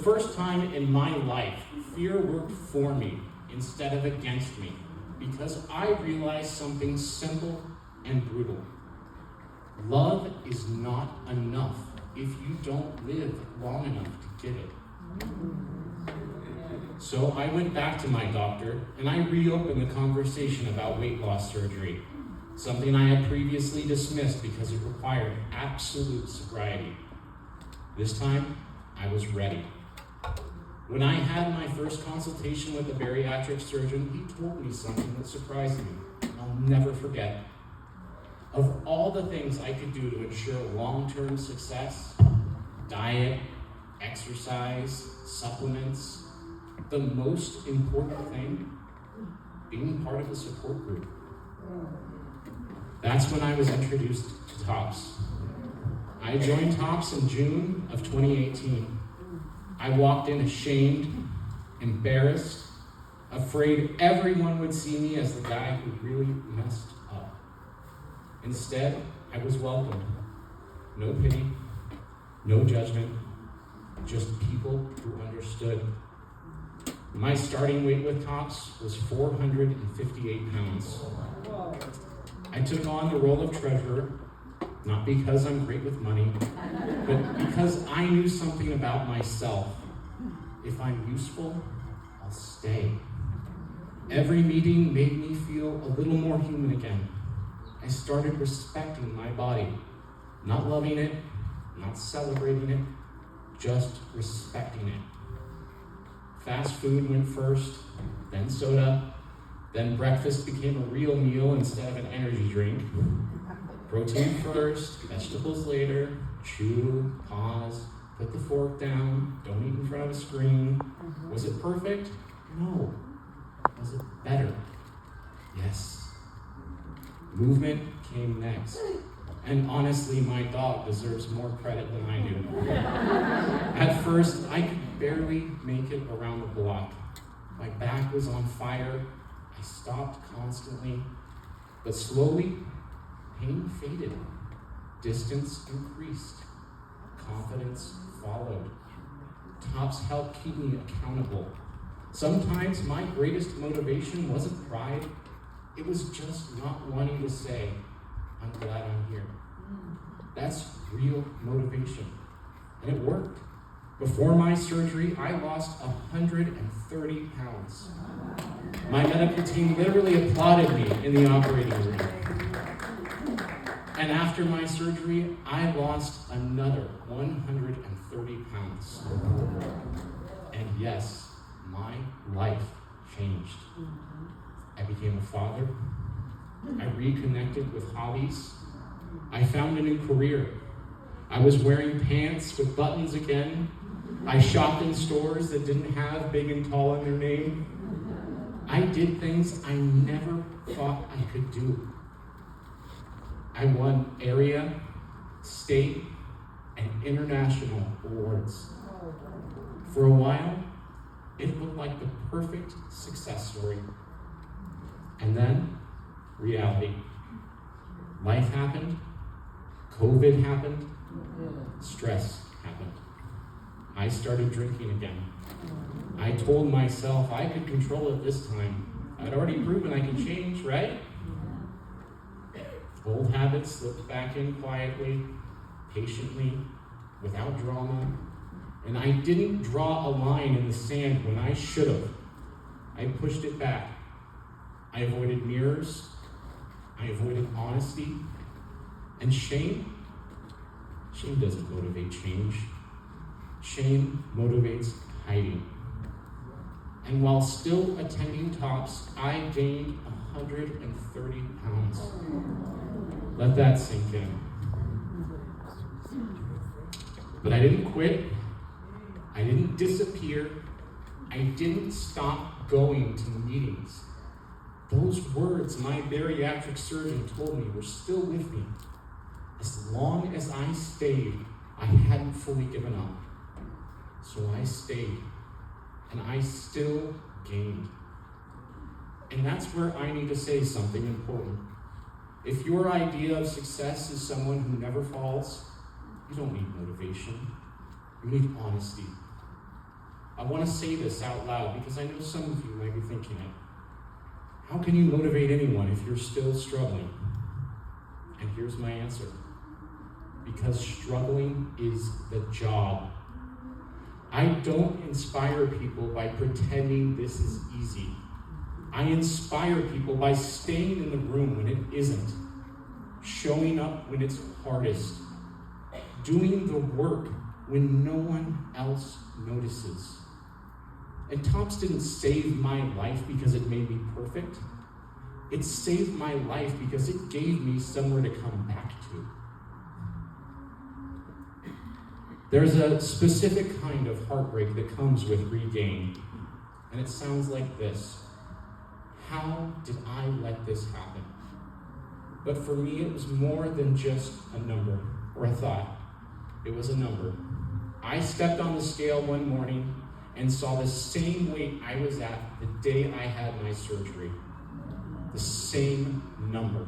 first time in my life, fear worked for me instead of against me, because I realized something simple and brutal. Love is not enough if you don't live long enough to get it. So I went back to my doctor and I reopened the conversation about weight loss surgery, something I had previously dismissed because it required absolute sobriety. This time, I was ready. When I had my first consultation with a bariatric surgeon, he told me something that surprised me. I'll never forget. Of all the things I could do to ensure long-term success, diet, exercise, supplements, the most important thing, being part of a support group. That's when I was introduced to TOPS. I joined TOPS in June of 2018. I walked in ashamed, embarrassed, afraid everyone would see me as the guy who really messed up. Instead, I was welcomed. No pity, no judgment, just people who understood. My starting weight with TOPS was 458 pounds. I took on the role of treasurer, not because I'm great with money, but because I knew something about myself. If I'm useful, I'll stay. Every meeting made me feel a little more human again. I started respecting my body, not loving it, not celebrating it, just respecting it. Fast food went first, then soda, then breakfast became a real meal instead of an energy drink. Protein first, vegetables later, chew, pause, put the fork down, don't eat in front of a screen. Was it perfect? No. Was it better? Yes. Movement came next. And honestly, my dog deserves more credit than I do. At first, I could barely make it around the block. My back was on fire. I stopped constantly. But slowly, pain faded. Distance increased. Confidence followed. TOPS helped keep me accountable. Sometimes my greatest motivation wasn't pride. It was just not wanting to say, I'm glad I'm here. That's real motivation. And it worked. Before my surgery, I lost 130 pounds. My medical team literally applauded me in the operating room. And after my surgery, I lost another 130 pounds. And yes, my life changed. I became a father. I reconnected with hobbies. I found a new career. I was wearing pants with buttons again. I shopped in stores that didn't have big and tall in their name. I did things I never thought I could do. I won area, state, and international awards. For a while, it looked like the perfect success story. And then, reality. Life happened, COVID happened, stress happened. I started drinking again. I told myself I could control it this time. I'd already proven I could change, right? Old habits slipped back in quietly, patiently, without drama. And I didn't draw a line in the sand when I should have. I pushed it back. I avoided mirrors. I avoided honesty. And shame? Shame doesn't motivate change. Shame motivates hiding. And while still attending TOPS, I gained 130 pounds. Let that sink in. But I didn't quit. I didn't disappear. I didn't stop going to meetings. Those words my bariatric surgeon told me were still with me. As long as I stayed, I hadn't fully given up. So I stayed, and I still gained. And that's where I need to say something important. If your idea of success is someone who never falls, you don't need motivation. You need honesty. I want to say this out loud because I know some of you might be thinking it. How can you motivate anyone if you're still struggling? And here's my answer. Because struggling is the job. I don't inspire people by pretending this is easy. I inspire people by staying in the room when it isn't, showing up when it's hardest, doing the work when no one else notices. And TOPS didn't save my life because it made me perfect. It saved my life because it gave me somewhere to come back to. There's a specific kind of heartbreak that comes with regain, and it sounds like this. How did I let this happen? But for me, it was more than just a number, or a thought. It was a number. I stepped on the scale one morning and saw the same weight I was at the day I had my surgery. The same number.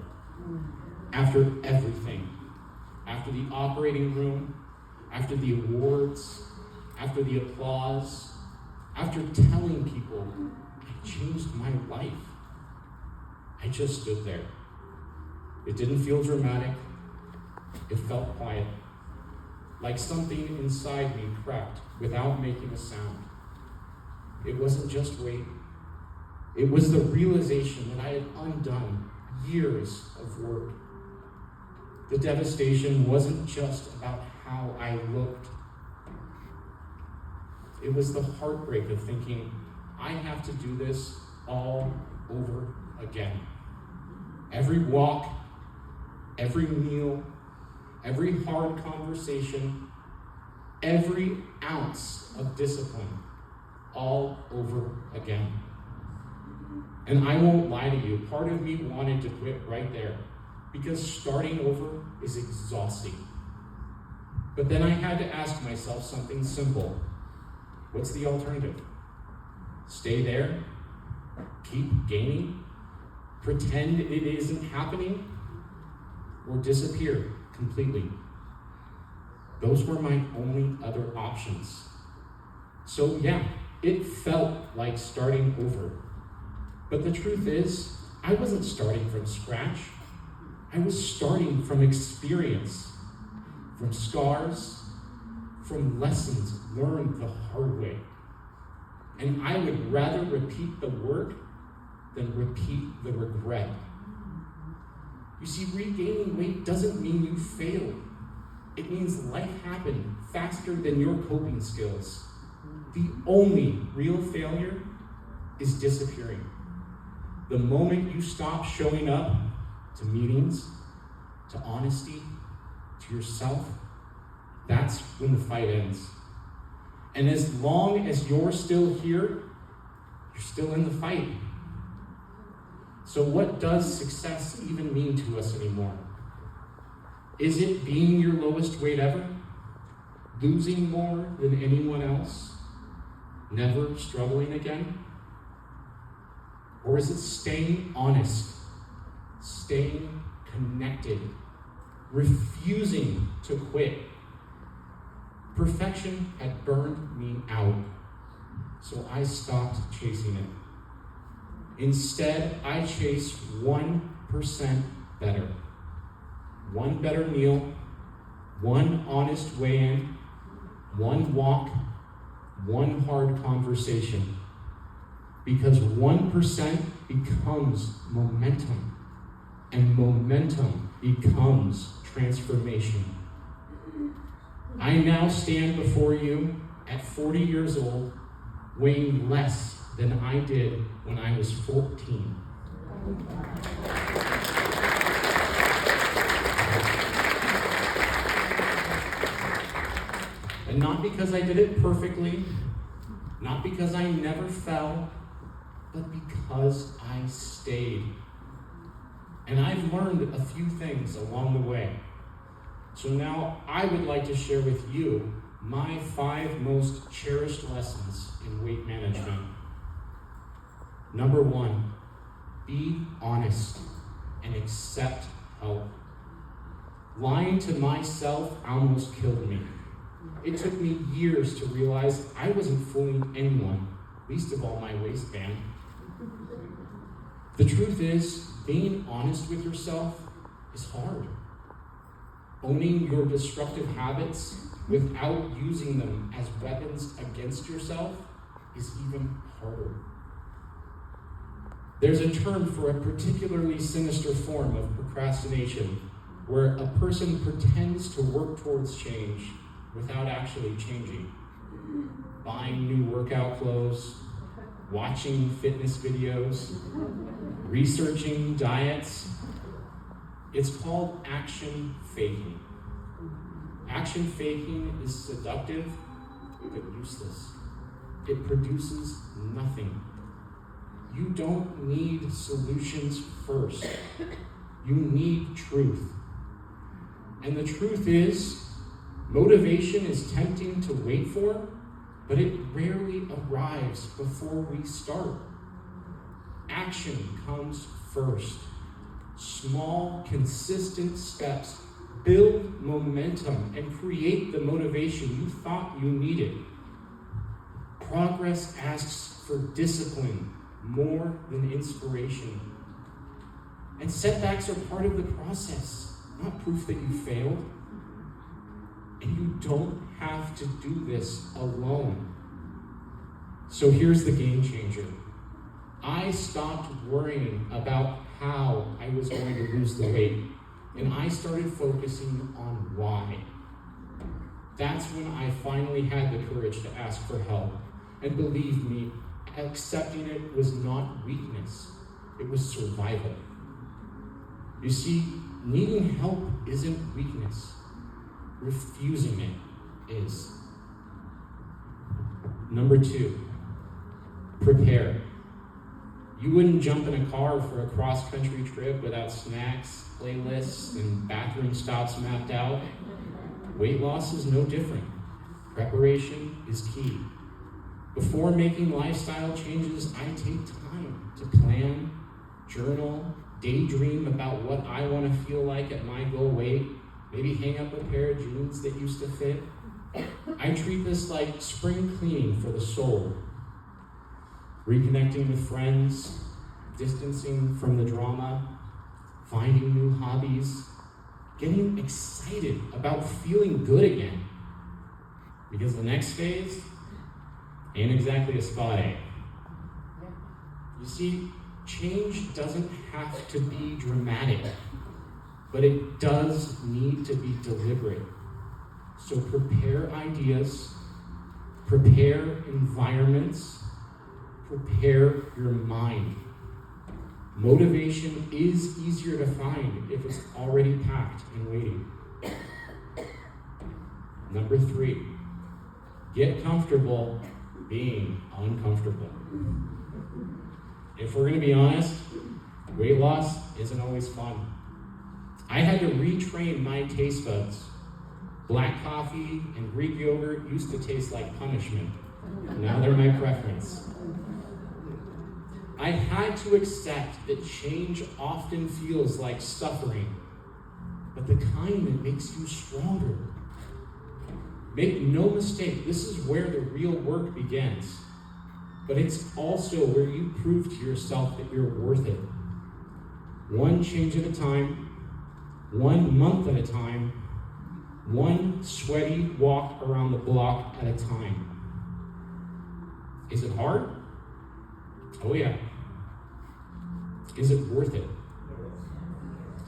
After everything. After the operating room, after the awards, after the applause, after telling people I changed my life, I just stood there. It didn't feel dramatic. It felt quiet. Like something inside me cracked without making a sound. It wasn't just weight. It was the realization that I had undone years of work. The devastation wasn't just about how I looked. It was the heartbreak of thinking, I have to do this all over again. Every walk, every meal, every hard conversation, every ounce of discipline, all over again. And I won't lie to you, part of me wanted to quit right there, because starting over is exhausting. But then I had to ask myself something simple. What's the alternative? Stay there? Keep gaining? Pretend it isn't happening? Or disappear completely? Those were my only other options. So yeah, it felt like starting over. But the truth is, I wasn't starting from scratch. I was starting from experience, from scars, from lessons learned the hard way. And I would rather repeat the work than repeat the regret. You see, regaining weight doesn't mean you failed. It means life happened faster than your coping skills. The only real failure is disappearing. The moment you stop showing up to meetings, to honesty, to yourself, that's when the fight ends. And as long as you're still here, you're still in the fight. So what does success even mean to us anymore? Is it being your lowest weight ever? Losing more than anyone else? Never struggling again? Or is it staying honest, staying connected, refusing to quit? Perfection had burned me out, so I stopped chasing it. Instead, I chased 1% better. One better meal, one honest weigh-in, one walk, one hard conversation. Because 1% becomes momentum, and momentum becomes transformation. I now stand before you at 40 years old, weighing less than I did when I was 14. And not because I did it perfectly, not because I never fell, but because I stayed. And I've learned a few things along the way. So now I would like to share with you my 5 most cherished lessons in weight management. Number 1, be honest and accept help. Lying to myself almost killed me. It took me years to realize I wasn't fooling anyone, least of all my waistband. The truth is, being honest with yourself is hard. Owning your destructive habits without using them as weapons against yourself is even harder. There's a term for a particularly sinister form of procrastination where a person pretends to work towards change without actually changing. Buying new workout clothes, watching fitness videos, researching diets. It's called action faking. Action faking is seductive but useless. It produces nothing. You don't need solutions first. You need truth. And the truth is, motivation is tempting to wait for, but it rarely arrives before we start. Action comes first. Small, consistent steps build momentum and create the motivation you thought you needed. Progress asks for discipline more than inspiration. And setbacks are part of the process, not proof that you failed. And you don't have to do this alone. So here's the game changer. I stopped worrying about how I was going to lose the weight, and I started focusing on why. That's when I finally had the courage to ask for help. And believe me, accepting it was not weakness, it was survival. You see, needing help isn't weakness. Refusing it is. Number 2, prepare. You wouldn't jump in a car for a cross-country trip without snacks, playlists, and bathroom stops mapped out. Weight loss is no different. Preparation is key. Before making lifestyle changes, I take time to plan, journal, daydream about what I want to feel like at my goal weight, maybe hang up a pair of jeans that used to fit. I treat this like spring cleaning for the soul. Reconnecting with friends, distancing from the drama, finding new hobbies, getting excited about feeling good again. Because the next phase ain't exactly a spa day. You see, change doesn't have to be dramatic, but it does need to be deliberate. So prepare ideas, prepare environments, prepare your mind. Motivation is easier to find if it's already packed and waiting. Number 3, get comfortable being uncomfortable. If we're going to be honest, weight loss isn't always fun. I had to retrain my taste buds. Black coffee and Greek yogurt used to taste like punishment. Now they're my preference. I had to accept that change often feels like suffering, but the kind that makes you stronger. Make no mistake, this is where the real work begins, but it's also where you prove to yourself that you're worth it. One change at a time, 1 month at a time, one sweaty walk around the block at a time. Is it hard? Oh yeah. Is it worth it?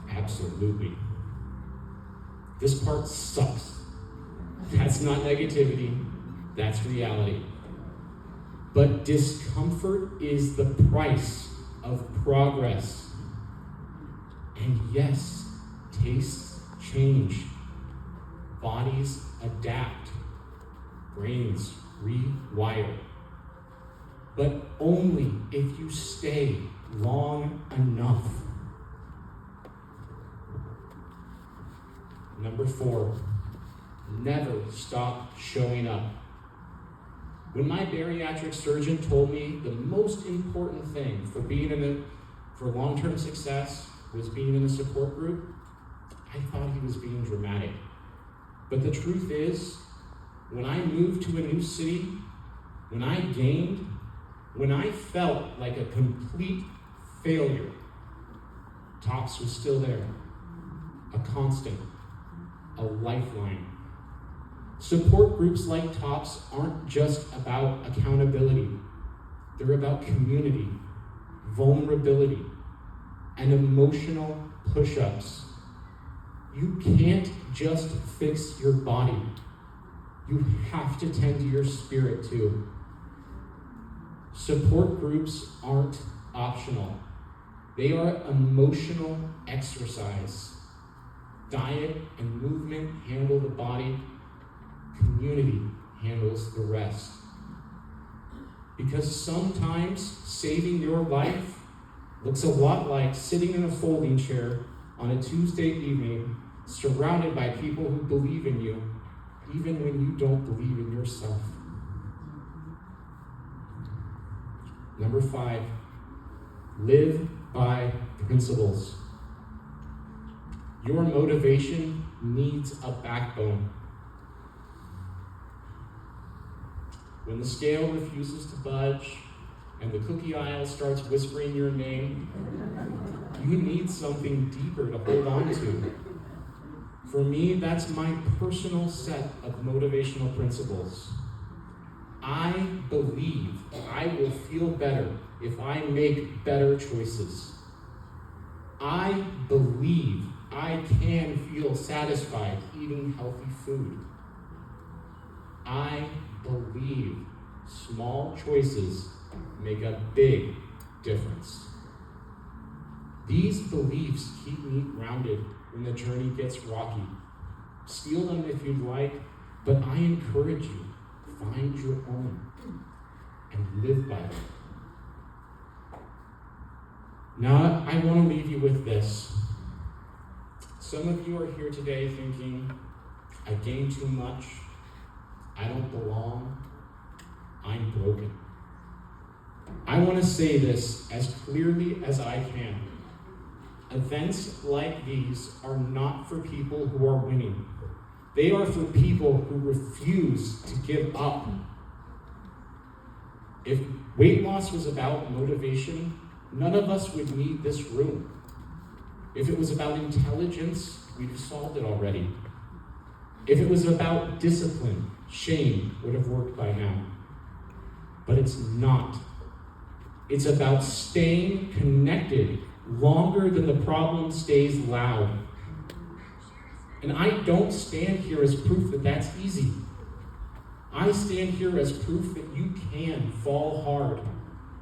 Absolutely. This part sucks. That's not negativity, that's reality. But discomfort is the price of progress. And yes, tastes change. Bodies adapt. Brains rewire. But only if you stay long enough. Number 4, never stop showing up. When my bariatric surgeon told me the most important thing for long-term success was being in a support group, I thought he was being dramatic. But the truth is, when I moved to a new city, when I gained, when I felt like a complete failure, Tops was still there, a constant, a lifeline. Support groups like Tops aren't just about accountability. They're about community, vulnerability, and emotional push-ups. You can't just fix your body. You have to tend to your spirit too. Support groups aren't optional. They are emotional exercise. Diet and movement handle the body. Community handles the rest. Because sometimes saving your life looks a lot like sitting in a folding chair on a Tuesday evening, surrounded by people who believe in you, even when you don't believe in yourself. Number 5, live by principles. Your motivation needs a backbone. When the scale refuses to budge and the cookie aisle starts whispering your name, you need something deeper to hold on to. For me, that's my personal set of motivational principles. I believe I will feel better if I make better choices. I believe I can feel satisfied eating healthy food. I believe small choices make a big difference. These beliefs keep me grounded when the journey gets rocky. Steal them if you'd like, but I encourage you, find your own and live by them. Now, I want to leave you with this. Some of you are here today thinking, I gained too much, I don't belong, I'm broken. I want to say this as clearly as I can. Events like these are not for people who are winning. They are for people who refuse to give up. If weight loss was about motivation, none of us would need this room. If it was about intelligence, we'd have solved it already. If it was about discipline, shame would have worked by now. But it's not. It's about staying connected longer than the problem stays loud. And I don't stand here as proof that that's easy. I stand here as proof that you can fall hard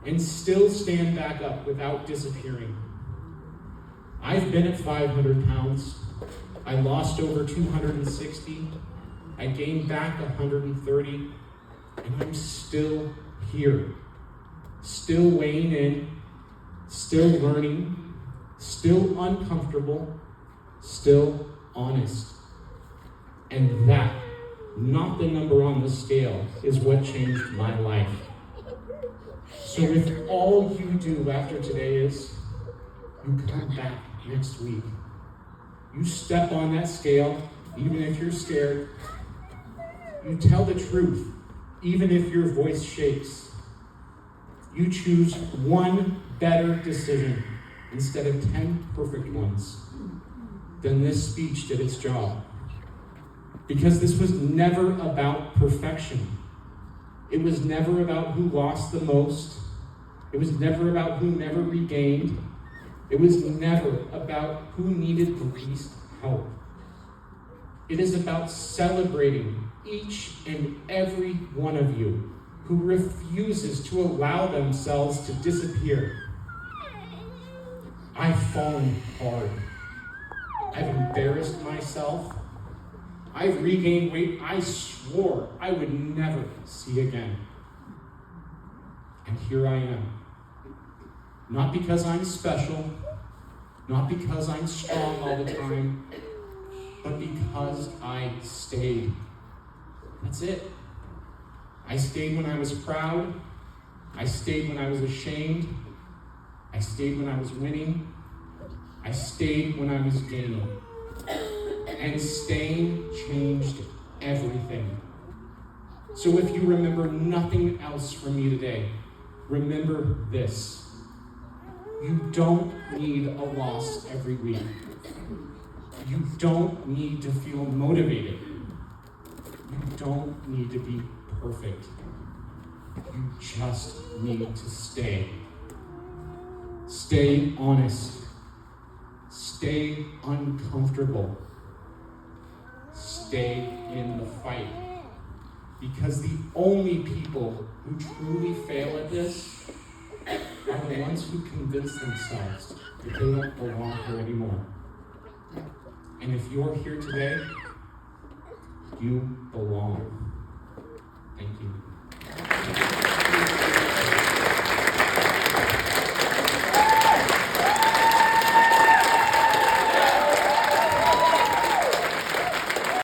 and still stand back up without disappearing. I've been at 500 pounds. I lost over 260. I gained back 130. And I'm still here. Still weighing in. Still learning. Still uncomfortable. Still honest. And that, not the number on the scale, is what changed my life. So if all you do after today is you come back next week, you step on that scale, even if you're scared, you tell the truth, even if your voice shakes, you choose one better decision instead of 10 perfect ones, then this speech did its job. Because this was never about perfection. It was never about who lost the most. It was never about who never regained. It was never about who needed the least help. It is about celebrating each and every one of you who refuses to allow themselves to disappear. I've fallen hard. I've embarrassed myself. I've regained weight I swore I would never see again. And here I am. Not because I'm special, not because I'm strong all the time, but because I stayed. That's it. I stayed when I was proud. I stayed when I was ashamed. I stayed when I was winning. I stayed when I was gaining. And staying changed everything. So if you remember nothing else from me today, remember this. You don't need a loss every week. You don't need to feel motivated. You don't need to be perfect. You just need to stay. Stay honest. Stay uncomfortable. Stay in the fight. Because the only people who truly fail at this are the ones who convince themselves that they don't belong here anymore. And if you're here today, you belong. Thank you.